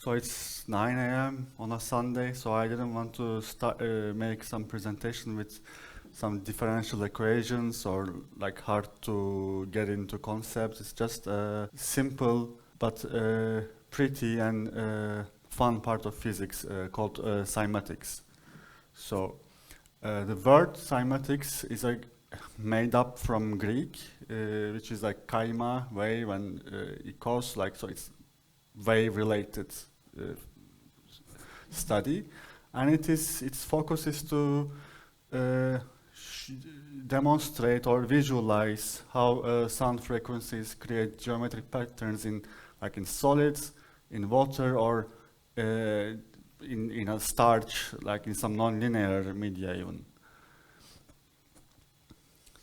So it's 9 a.m. on a Sunday, so I didn't want to start make some presentation with some differential equations or like hard to get into concepts. It's just a simple but pretty and fun part of physics called cymatics. So the word cymatics is like made up from Greek, which is like kaima, wave, and ikos, like, so it's wave related study, and its focus is to demonstrate or visualize how sound frequencies create geometric patterns in solids, in water, or in a starch, like in some non-linear media even.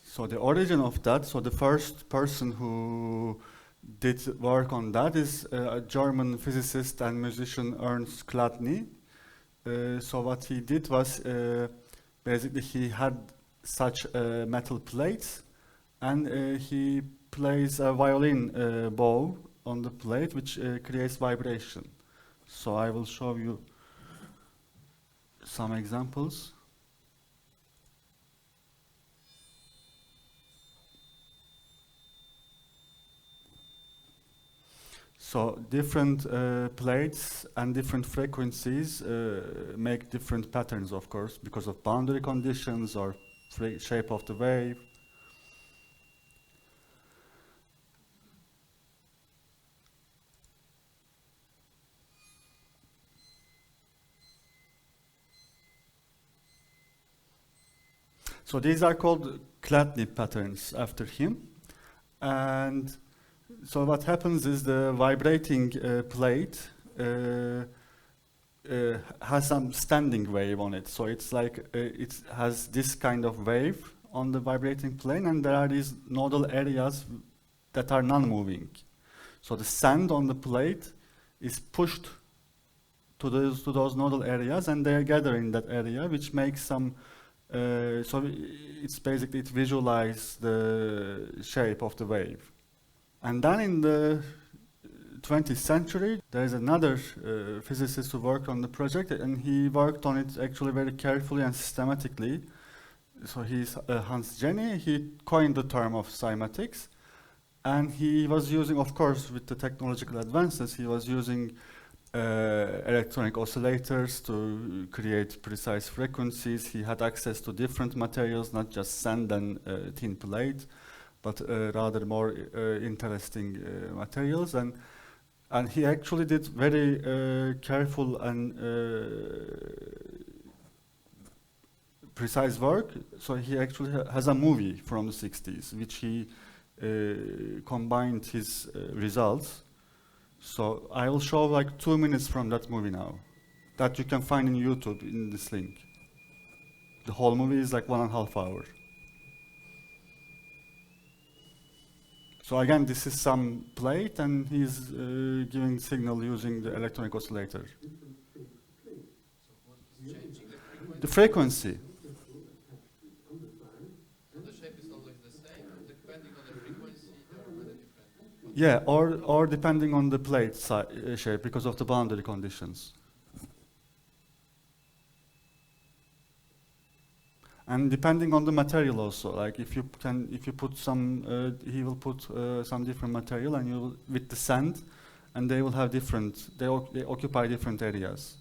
So the origin of that, so the first person who did work on that is a German physicist and musician Ernst Chladni. So what he did was basically he had such metal plates, and he plays a violin bow on the plate, which creates vibration. So I will show you some examples. So different plates and different frequencies make different patterns, of course, because of boundary conditions or shape of the wave. So these are called Chladni patterns after him. And so what happens is the vibrating plate has some standing wave on it. So it's like it has this kind of wave on the vibrating plane, and there are these nodal areas that are non-moving. So the sand on the plate is pushed to those nodal areas, and they gather in that area, which makes some. So it's basically, it visualizes the shape of the wave. And then in the 20th century, there is another physicist who worked on the project, and he worked on it actually very carefully and systematically. So he's Hans Jenny. He coined the term of cymatics, and he was using, of course, with the technological advances, he was using electronic oscillators to create precise frequencies. He had access to different materials, not just sand and thin plate, but rather more interesting materials, and he actually did very careful and precise work. So he actually has a movie from the 60s, which he combined his results. So I will show like 2 minutes from that movie now, that you can find in YouTube in this link. The whole movie is like 1.5 hours. So again, this is some plate, and he's giving signal using the electronic oscillator. The frequency. So the shape is always the same, depending on the frequency, there are many different. Yeah, or depending on the plate shape, because of the boundary conditions. And depending on the material also, like if you put some, he will put some different material, and you will, with the sand, and they will have different, they occupy different areas.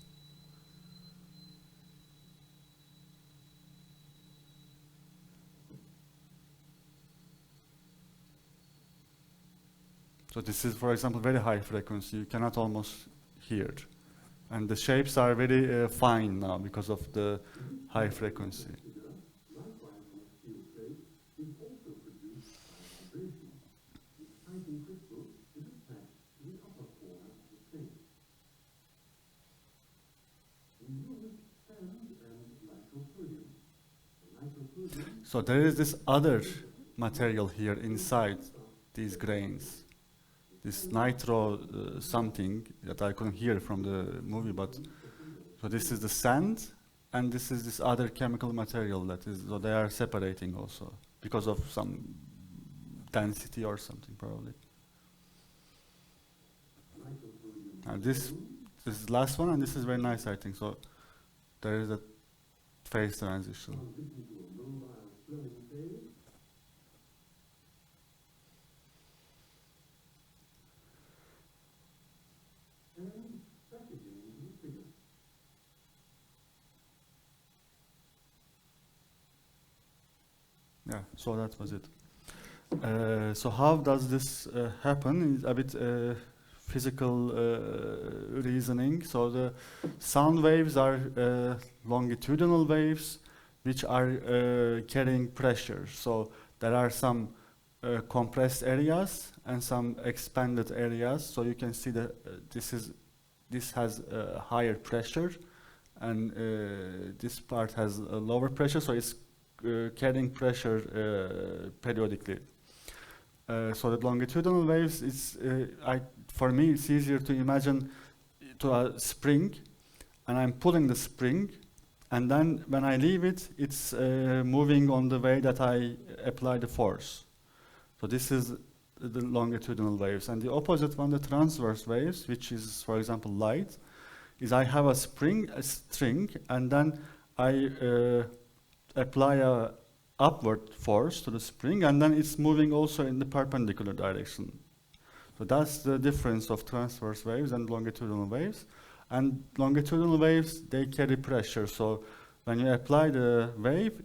So this is, for example, very high frequency. You cannot almost hear it. And the shapes are very fine now because of the high frequency. So there is this other material here inside these grains, this nitro something that I couldn't hear from the movie, but so this is the sand, and this is this other chemical material that is, so they are separating also because of some density or something probably. And this is the last one, and this is very nice, I think. So there is a phase transition. Yeah, so that was it. So how does this happen? It's a bit physical reasoning. So the sound waves are longitudinal waves which are carrying pressure. So there are some compressed areas and some expanded areas. So you can see that this has higher pressure, and this part has a lower pressure. So it's carrying pressure periodically. So the longitudinal waves, for me, it's easier to imagine to a spring, and I'm pulling the spring, and then when I leave it, it's moving on the way that I apply the force. So this is the longitudinal waves. And the opposite one, the transverse waves, which is, for example, light, is I have a string, and then I apply a upward force to the spring, and then it's moving also in the perpendicular direction. So that's the difference of transverse waves and longitudinal waves. And longitudinal waves, they carry pressure. So when you apply the wave,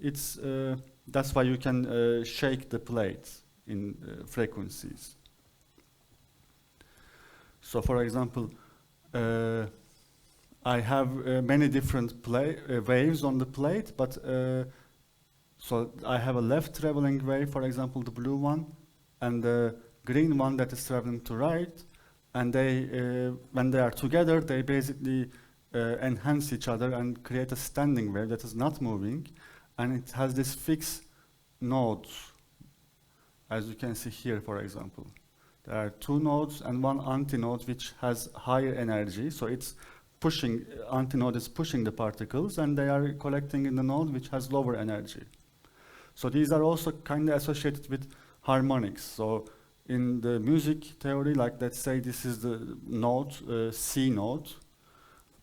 that's why you can shake the plate in frequencies. So for example, I have many different waves on the plate, but so I have a left traveling wave, for example, the blue one, and the green one that is traveling to right, and they, when they are together, they basically enhance each other and create a standing wave that is not moving, and it has this fixed nodes, as you can see here, for example. There are two nodes and one antinode which has higher energy, so it's pushing, antinode is pushing the particles, and they are collecting in the node which has lower energy. So these are also kind of associated with harmonics. So in the music theory, like let's say this is the note, C note,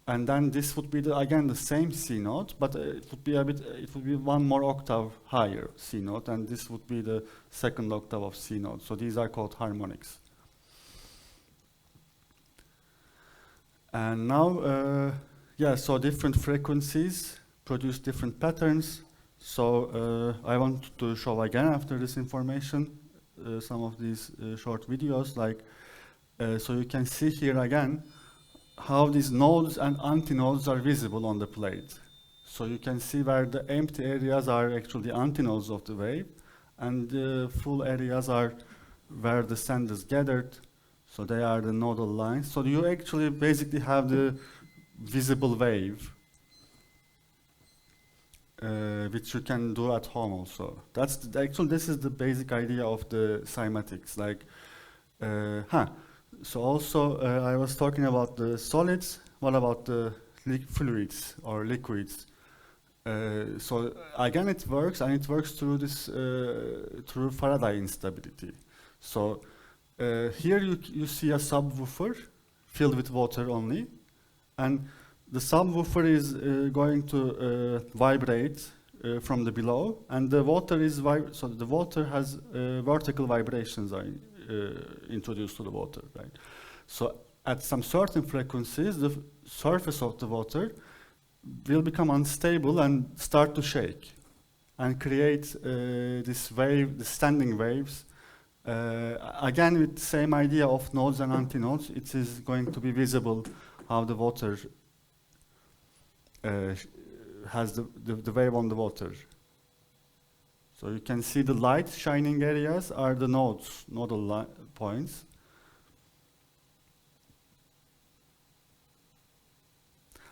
and then this would be again the same C note, but it would be one more octave higher C note, and this would be the second octave of C note. So these are called harmonics. And now, so different frequencies produce different patterns. So I want to show again after this information some of these short videos, so you can see here again how these nodes and antinodes are visible on the plate. So you can see where the empty areas are actually antinodes of the wave, and the full areas are where the sand is gathered. So they are the nodal lines. So you actually basically have the visible wave, which you can do at home also. This is the basic idea of the cymatics. So also I was talking about the solids. What about the fluids or liquids? So again, it works, and it works through this through Faraday instability. So here you see a subwoofer filled with water only, and the subwoofer is going to vibrate from the below, and the water is so the water has vertical vibrations are introduced to the water, right? So at some certain frequencies, the surface of the water will become unstable and start to shake, and create this wave, the standing waves. Again, with the same idea of nodes and antinodes, it is going to be visible how the water has the wave on the water. So you can see the light shining areas are the nodes, nodal points.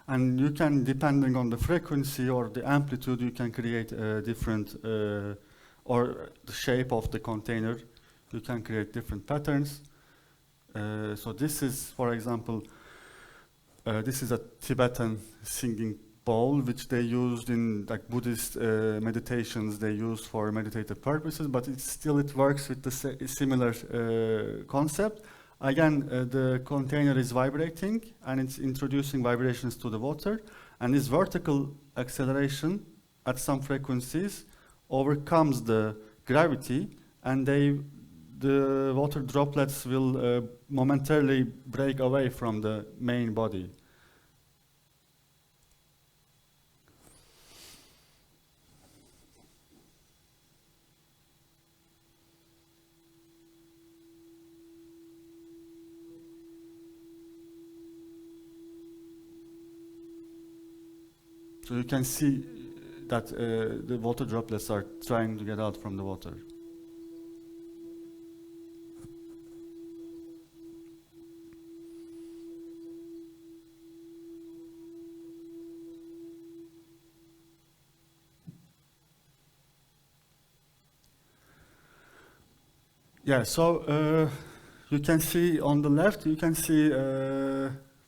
And you can, depending on the frequency or the amplitude, you can create a different, or the shape of the container, you can create different patterns. So this is, for example, this is a Tibetan singing bowl, which they used in Buddhist meditations. They use for meditative purposes, but it works with the similar concept. again, the container is vibrating and it's introducing vibrations to the water, and this vertical acceleration at some frequencies overcomes the gravity, and the water droplets will momentarily break away from the main body. So you can see that the water droplets are trying to get out from the water. Yeah, so you can see on the left, you can see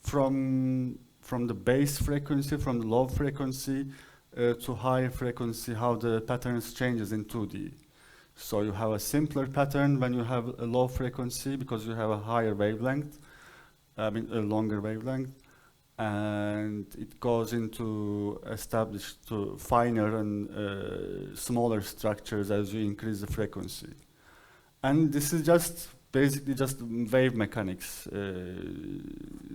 from the base frequency, from the low frequency to high frequency, how the patterns changes in 2D. So you have a simpler pattern when you have a low frequency because you have a higher wavelength, I mean a longer wavelength, and it goes into established to finer and smaller structures as you increase the frequency. And this is just basically just wave mechanics.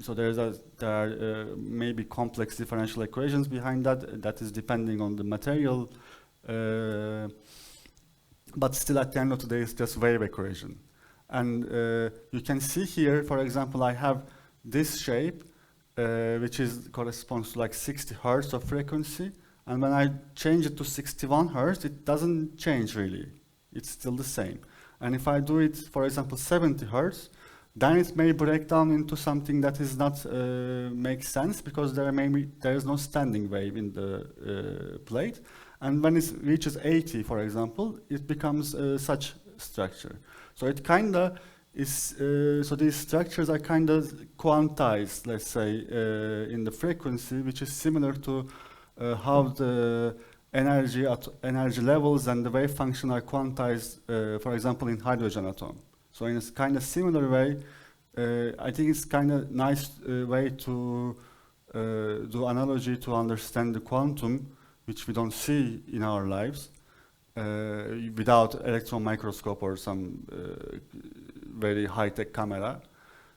So there are maybe complex differential equations behind that. That is depending on the material, but still at the end of the day, it's just wave equation. And you can see here, for example, I have this shape, which corresponds to like 60 hertz of frequency. And when I change it to 61 hertz, it doesn't change really. It's still the same. And if I do it, for example, 70 hertz, then it may break down into something that is not makes sense because there is no standing wave in the plate. And when it reaches 80, for example, it becomes such structure. So it kind of is. So these structures are kind of quantized, let's say, in the frequency, which is similar to how the energy levels and the wave function are quantized, for example, in hydrogen atom. So in a kind of similar way, I think it's kind of nice way to do analogy to understand the quantum, which we don't see in our lives, without electron microscope or some very high-tech camera.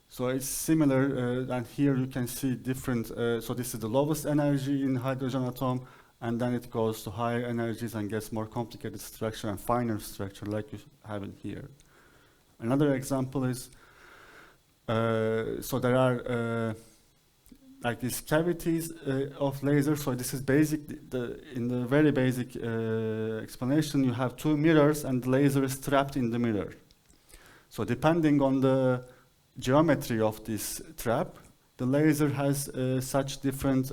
So it's similar, and here you can see different, so this is the lowest energy in hydrogen atom, and then it goes to higher energies and gets more complicated structure and finer structure like you have in here. Another example is, so there are like these cavities of lasers. So this is basic, in the very basic explanation, you have two mirrors and the laser is trapped in the mirror. So depending on the geometry of this trap, the laser has such different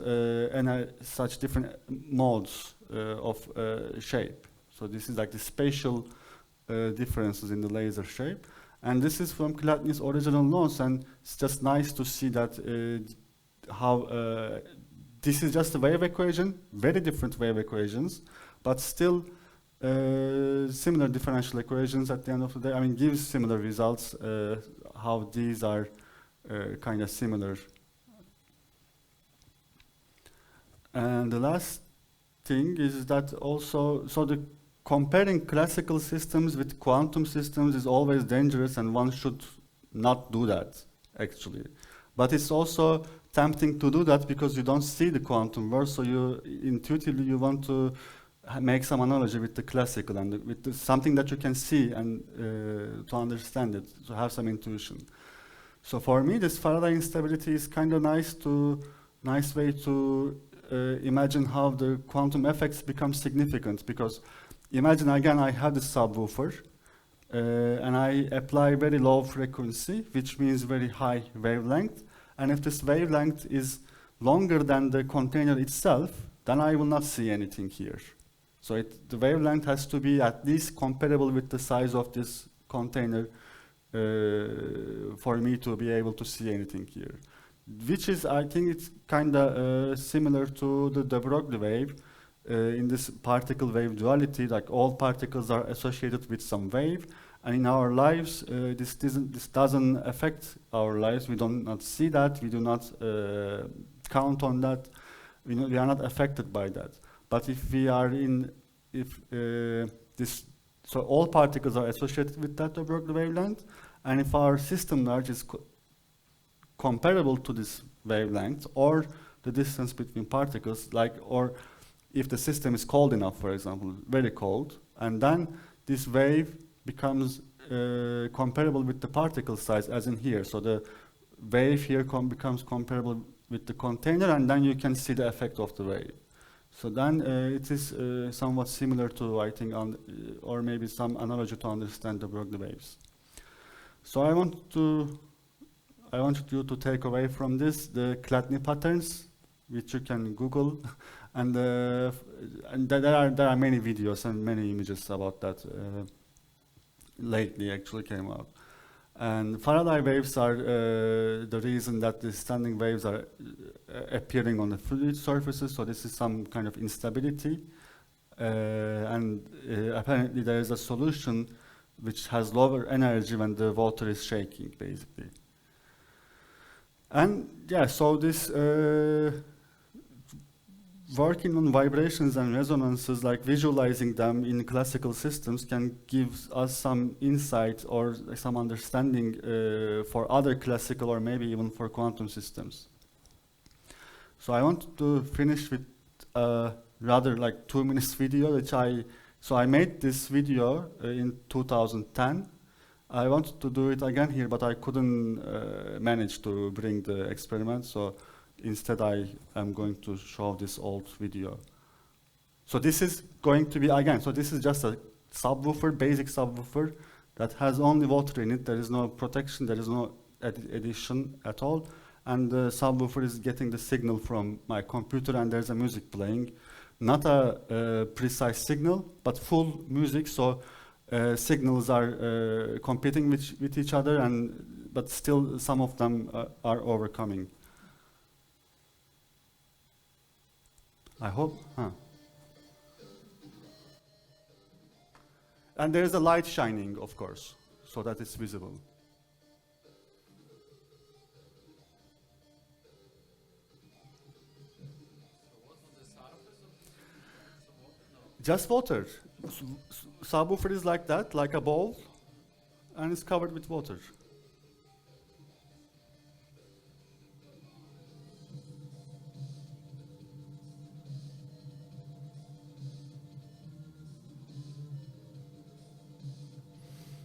modes of shape. So this is like the spatial differences in the laser shape. And this is from Chladni's original laws, and it's just nice to see that how this is just a wave equation, very different wave equations, but still similar differential equations at the end of the day. I mean, gives similar results, how these are kind of similar. And the last thing is that also, so the comparing classical systems with quantum systems is always dangerous, and one should not do that, actually. But it's also tempting to do that because you don't see the quantum world, so you intuitively you want to make some analogy with the classical and with something that you can see and to understand it, to have some intuition. So for me, this Faraday instability is kind of nice way to imagine how the quantum effects become significant, because imagine again I have the subwoofer and I apply very low frequency, which means very high wavelength, and if this wavelength is longer than the container itself, then I will not see anything here. So the wavelength has to be at least comparable with the size of this container for me to be able to see anything here. Which is, I think it's kind of similar to the de Broglie wave in this particle wave duality, like all particles are associated with some wave, And in our lives, this doesn't affect our lives. We do not see that. We do not count on that. We are not affected by that. But if we are so all particles are associated with that de Broglie wavelength, and if our system large is comparable to this wavelength, or the distance between particles, or if the system is cold enough, for example, very cold, and then this wave becomes comparable with the particle size, as in here. So the wave here becomes comparable with the container, and then you can see the effect of the wave. So then it is somewhat similar to, I think, or maybe some analogy to understand the Broglie waves. So I want you to take away from this the Chladni patterns, which you can Google, and there are many videos and many images about that. Lately, actually came out. And Faraday waves are the reason that the standing waves are appearing on the fluid surfaces, so this is some kind of instability. And apparently there is a solution which has lower energy when the water is shaking, basically. And yeah, so this working on vibrations and resonances, like visualizing them in classical systems, can give us some insight or some understanding for other classical or maybe even for quantum systems. So I want to finish with a rather 2 minutes video, so I made this video in 2010. I wanted to do it again here, but I couldn't manage to bring the experiment, so instead, I am going to show this old video. So this is going to be, again, so this is just a subwoofer, basic subwoofer, that has only water in it. There is no protection, there is no addition at all. And the subwoofer is getting the signal from my computer, and there's a music playing. Not a precise signal, but full music, so signals are competing with each other, but still some of them are overcoming. I hope. And there is a light shining, of course, so that it's visible. Just water. Subwoofer is like that, like a bowl, and it's covered with water.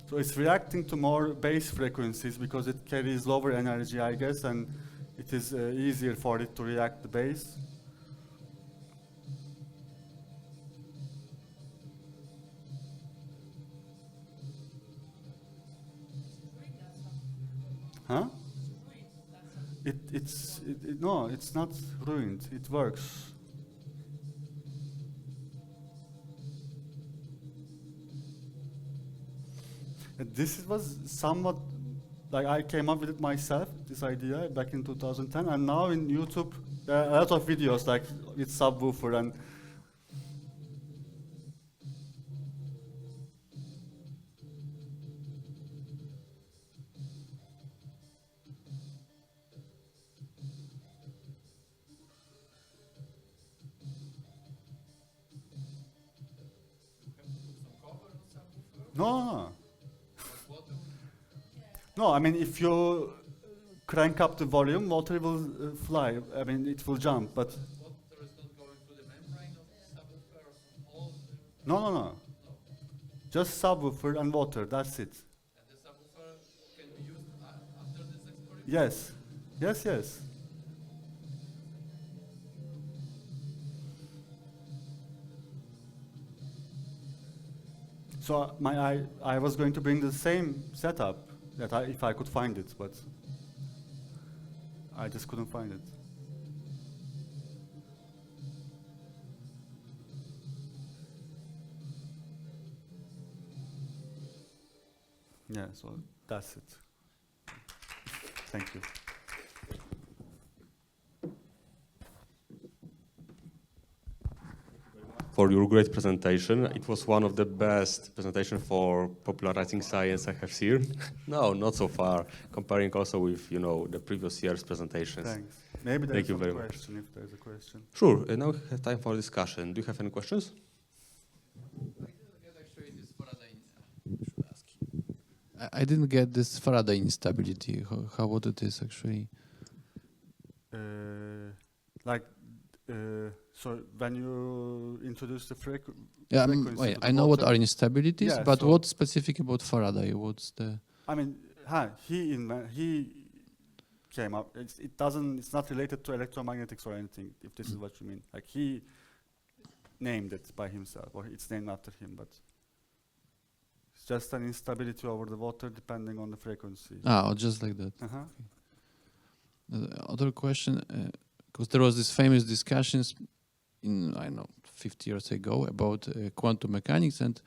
So it's reacting to more bass frequencies because it carries lower energy, I guess, and it is easier for it to react to bass. Huh? No, it's not ruined. It works. This was somewhat, I came up with it myself, this idea, back in 2010, and now in YouTube, there are a lot of videos with subwoofer and no. No, I mean, if you crank up the volume, water will fly. I mean, it will jump, but... Water is not going through the membrane of the subwoofer or from all the... No. Just subwoofer and water, that's it. And the subwoofer can be used after this experiment? Yes. Yes. So I was going to bring the same setup if I could find it, but I just couldn't find it. Yeah, so that's it. Thank you. for your great presentation. It was one of the best presentations for popularizing science I have seen. No, not so far. Comparing also with, the previous year's presentations. Thanks. Maybe Thank there's you a very much. question, if there's a question. Sure. Now we have time for discussion. Do you have any questions? I didn't get this Faraday instability. How what it is actually? So when you introduce the frequency. Wait, I know what are instabilities, Yeah, but so what's specific about Faraday? What's the? I mean, he came up. It's not related to electromagnetics or anything. If this is what you mean, like he named it by himself, or it's named after him, but it's just an instability over the water depending on the frequency. Just like that. Uh-huh. Other question, because there was this famous discussions in 50 years ago about quantum mechanics and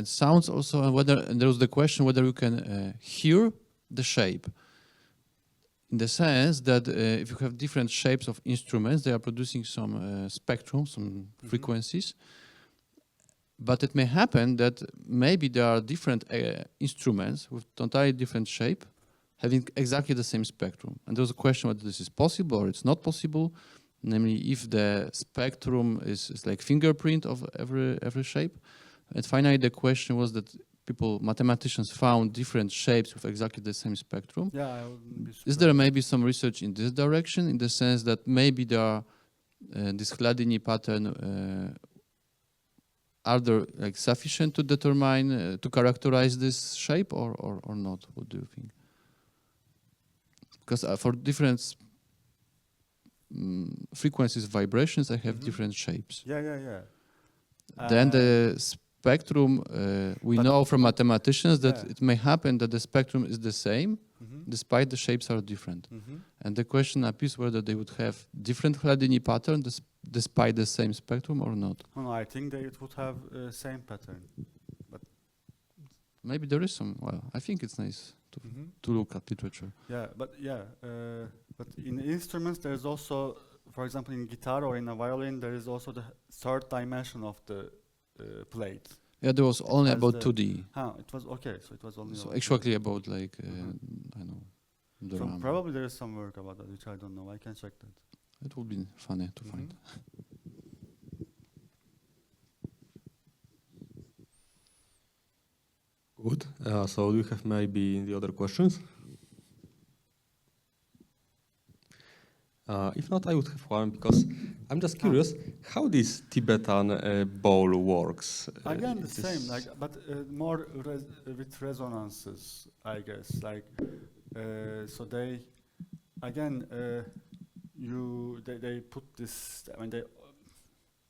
sounds also, and there was the question whether you can hear the shape. In the sense that if you have different shapes of instruments, they are producing some spectrum, some frequencies. But it may happen that maybe there are different instruments with entirely different shape, having exactly the same spectrum. And there was a question whether this is possible or it's not possible. Namely, if the spectrum is like fingerprint of every shape. And finally, the question was that mathematicians found different shapes with exactly the same spectrum. Yeah, I wouldn't be surprised. Is there maybe some research in this direction, in the sense that maybe there are this Hladini pattern are there like sufficient to determine to characterize this shape or not? What do you think? Because for different frequencies, vibrations, I have different shapes. Yeah. Then the spectrum, we know from mathematicians that it may happen that the spectrum is the same, despite the shapes are different. And the question appears whether they would have different Hladini pattern despite the same spectrum or not. No, I think they would have same pattern. But maybe there is some. Well, I think it's nice to look at literature. But in instruments there's also, for example, in guitar or in a violin, there is also the third dimension of the plate. Yeah, there was only about 2D. It was okay. So it was only. So actually about like I know. So probably there is some work about that, which I don't know. I can check that. It would be funny to find. Good. So do you have maybe the other questions? If not, I would have one, because I'm just curious how this Tibetan bowl works. Again, the same, but more with resonances, I guess. So they, again, they put this. I mean, they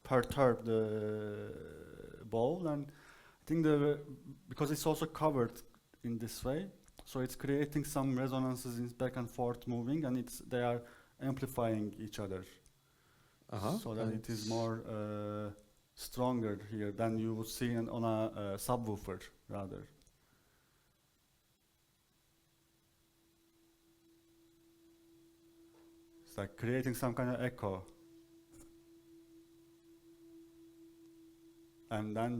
perturb the bowl, and I think because it's also covered in this way, so it's creating some resonances in back and forth moving, and they are amplifying each other, so that it is more stronger here than you would see on a subwoofer, rather. It's like creating some kind of echo. And then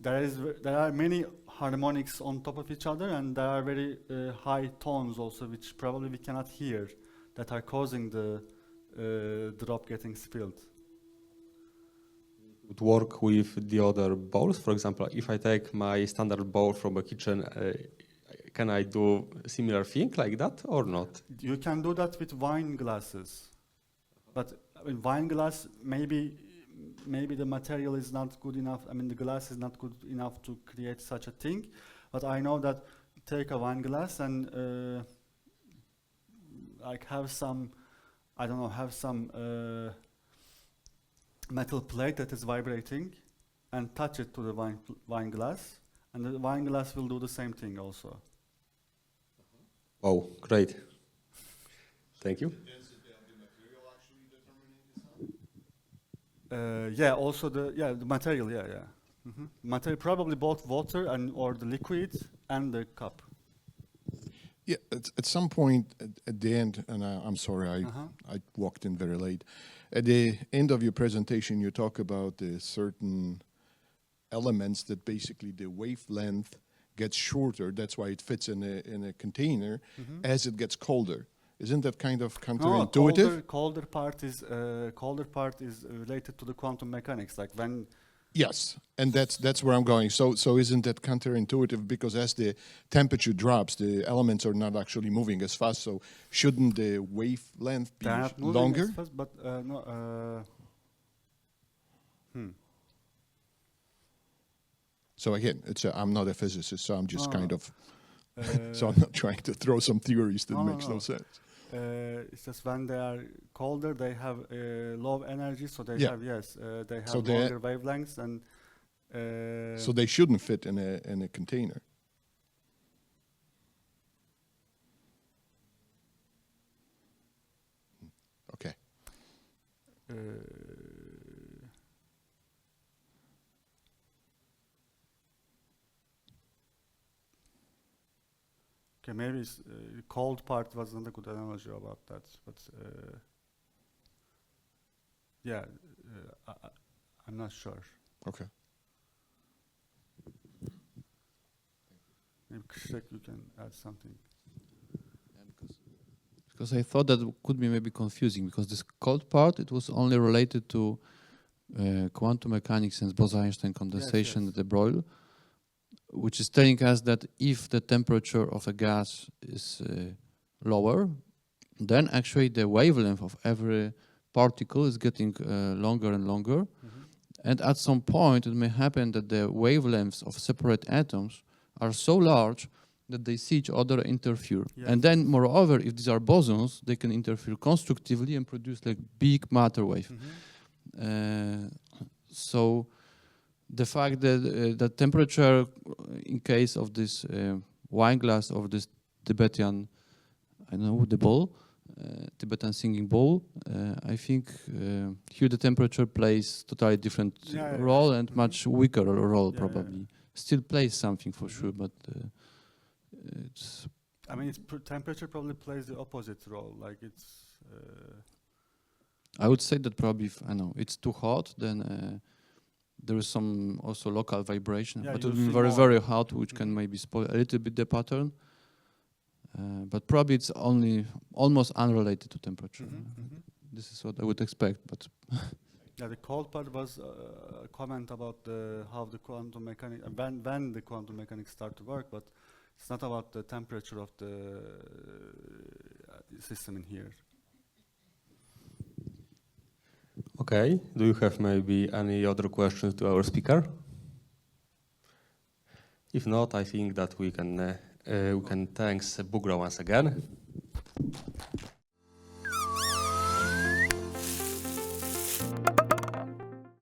there are many harmonics on top of each other, and there are very high tones also, which probably we cannot hear, that are causing the drop getting spilled. Would work with the other bowls. For example, if I take my standard bowl from a kitchen, can I do a similar thing like that or not? You can do that with wine glasses, but in wine glass, maybe the material is not good enough. I mean, the glass is not good enough to create such a thing. But I know that take a wine glass and have some metal plate that is vibrating, and touch it to the wine glass, and the wine glass will do the same thing also. Oh, great! Thank you. Also the material, Material, probably both water or the liquid and the cup. Yeah, at some point at the end, and I'm sorry, Uh-huh. I walked in very late. At the end of your presentation, you talk about the certain elements that basically the wavelength gets shorter. That's why it fits in a container as it gets colder. Isn't that kind of counterintuitive? No, colder part is related to the quantum mechanics. Like when Yes, and that's where I'm going. So isn't that counterintuitive? Because as the temperature drops, the elements are not actually moving as fast. So shouldn't the wavelength be they are not moving longer? as fast, but no. So again, I'm not a physicist, so I'm just No, kind no. of. So I'm not trying to throw some theories that No, makes no no. sense. It's just when they are colder, they have low energy, so they Yeah. have they have So they- longer wavelengths, and So they shouldn't fit in a container. Okay. Okay, maybe cold part was not a good analogy about that, but yeah, I'm not sure. Okay. Maybe Krzysztof, you can add something. Because I thought that could be maybe confusing, because this cold part, it was only related to quantum mechanics and Bose-Einstein condensation yes. at the Broil, which is telling us that if the temperature of a gas is lower, then actually the wavelength of every particle is getting longer and longer. And at some point, it may happen that the wavelengths of separate atoms are so large that they see each other interfere. Yes. And then, moreover, if these are bosons, they can interfere constructively and produce like big matter wave. So the fact that the temperature, in case of this wine glass or this Tibetan, I don't know, the bowl, Tibetan singing bowl, I think here the temperature plays totally different role and much weaker role probably. Still plays something for sure, but it's. I mean, temperature probably plays the opposite role. Like it's. I would say that probably if it's too hot, then there is some also local vibration. Yeah, but it you'll will be see very more. very hot, which can maybe spoil a little bit the pattern. But probably it's only almost unrelated to temperature. This is what I would expect, but. Yeah, the cold part was a comment about how the quantum mechanics, when the quantum mechanics start to work, but it's not about the temperature of the system in here. Okay, do you have maybe any other questions to our speaker? If not, I think that we can thank Bugra once again.